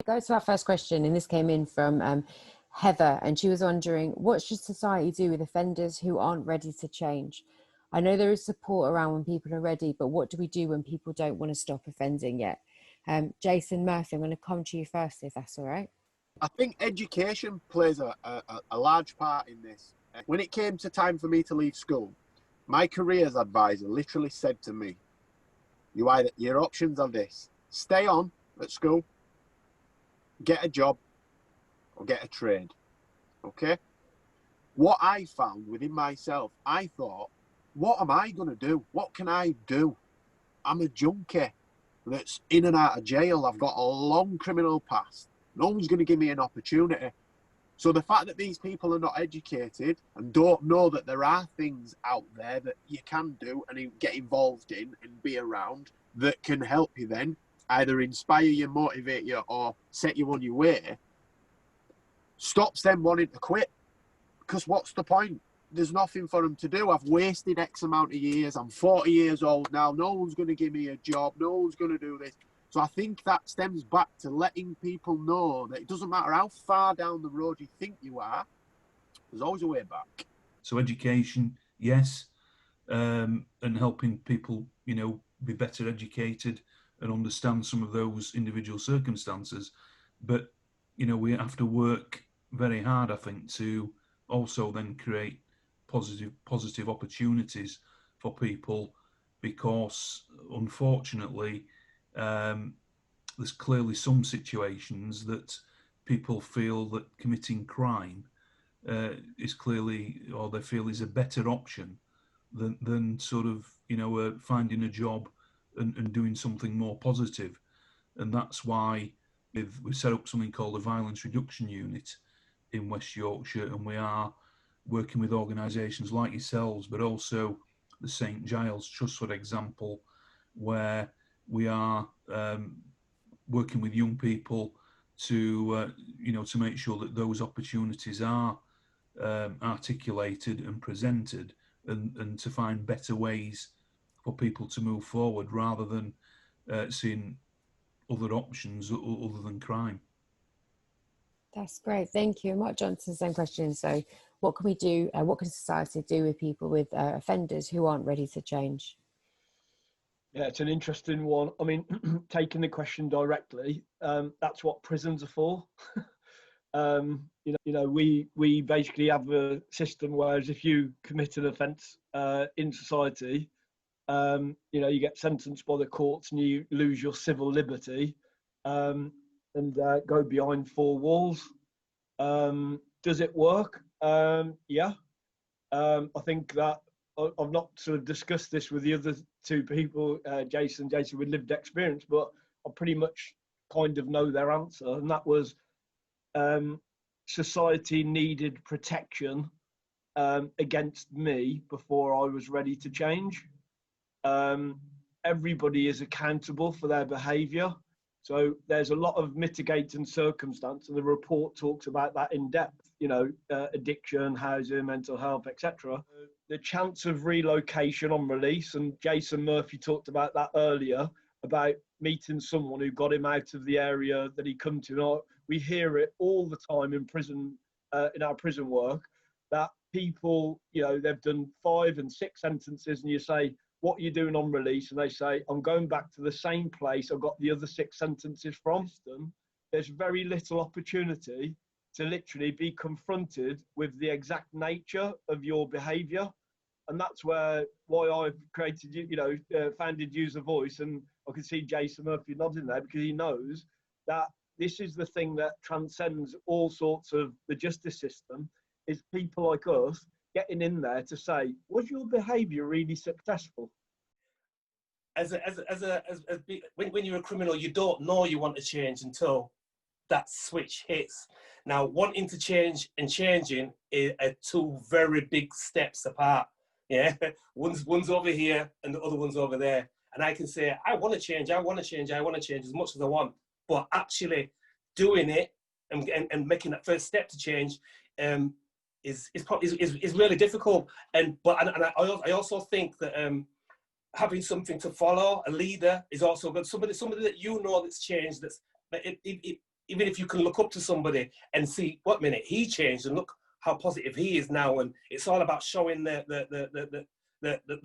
Go to our first question, and this came in from Heather, and she was wondering, what should society do with offenders who aren't ready to change? I know there is support around when people are ready, but what do we do when people don't want to stop offending yet? Jason Murphy, I'm going to come to you first, if that's all right. I think education plays a large part in this. When it came to time for me to leave school, my careers advisor literally said to me, your options are this: stay on at school, get a job, or get a trade. Okay? What I found within myself, I thought, what am I going to do? What can I do? I'm a junkie that's in and out of jail. I've got a long criminal past. No one's going to give me an opportunity. So the fact that these people are not educated and don't know that there are things out there that you can do and get involved in and be around that can help you then either inspire you, motivate you, or set you on your way, stops them wanting to quit. Because what's the point? There's nothing for them to do. I've wasted X amount of years. I'm 40 years old now. No one's going to give me a job. No one's going to do this. So I think that stems back to letting people know that it doesn't matter how far down the road you think you are, there's always a way back. So education, yes, and helping people, be better educated and understand some of those individual circumstances. But, we have to work very hard, I think, to also then create positive opportunities for people, because unfortunately there's clearly some situations that people feel that committing crime is clearly, or they feel is a better option than sort of finding a job and doing something more positive. And that's why we've set up something called the Violence Reduction Unit in West Yorkshire, and we are working with organisations like yourselves, but also the St Giles Trust, for example, where we are working with young people to to make sure that those opportunities are articulated and presented, and to find better ways for people to move forward rather than seeing other options other than crime. That's great, thank you. Mark Johnson's same question. So what can we do, what can society do with people with offenders who aren't ready to change? Yeah, it's an interesting one. I mean, taking the question directly, that's what prisons are for. We basically have a system whereas if you commit an offence in society, you get sentenced by the courts and you lose your civil liberty and go behind four walls. Does it work? Yeah. I think that I've not sort of discussed this with the other two people, Jason with lived experience, but I pretty much kind of know their answer, and that was society needed protection against me before I was ready to change. Everybody is accountable for their behaviour, so there's a lot of mitigating circumstance, and the report talks about that in depth. Addiction, housing, mental health, etc. The chance of relocation on release, and Jason Murphy talked about that earlier, about meeting someone who got him out of the area that he come to. We hear it all the time in prison, in our prison work, that people, they've done 5 and 6 sentences, and you say, what are you doing on release? And they say, I'm going back to the same place I got the other 6 sentences from. There's very little opportunity to literally be confronted with the exact nature of your behaviour. And that's why I've created, founded Use a Voice. And I can see Jason Murphy nodding there, because he knows that this is the thing that transcends all sorts of the justice system, is people like us getting in there to say, was your behaviour really successful? When you're a criminal, you don't know you want to change until that switch hits. Now, wanting to change and changing are 2 very big steps apart. Yeah, one's over here and the other one's over there. And I can say, I want to change as much as I want, but actually doing it and making that first step to change is really difficult. And I also think that having something to follow, a leader, is also good. Somebody that that's changed. It even if you can look up to somebody and see what minute he changed and look how positive he is now, and it's all about showing the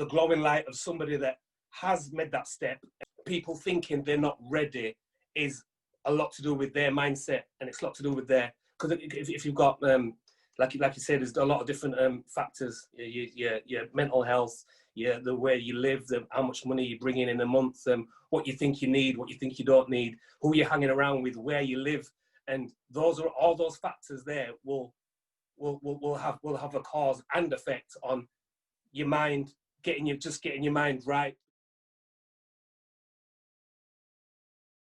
glowing light of somebody that has made that step. People thinking they're not ready is a lot to do with their mindset, and it's a lot to do with their, because if you've got like you said, there's a lot of different factors, your mental health, the way you live, how much money you bring in a month, what you think you need, what you think you don't need, who you're hanging around with, where you live, and those are all those factors there will have a cause and effect on your mind, getting your mind right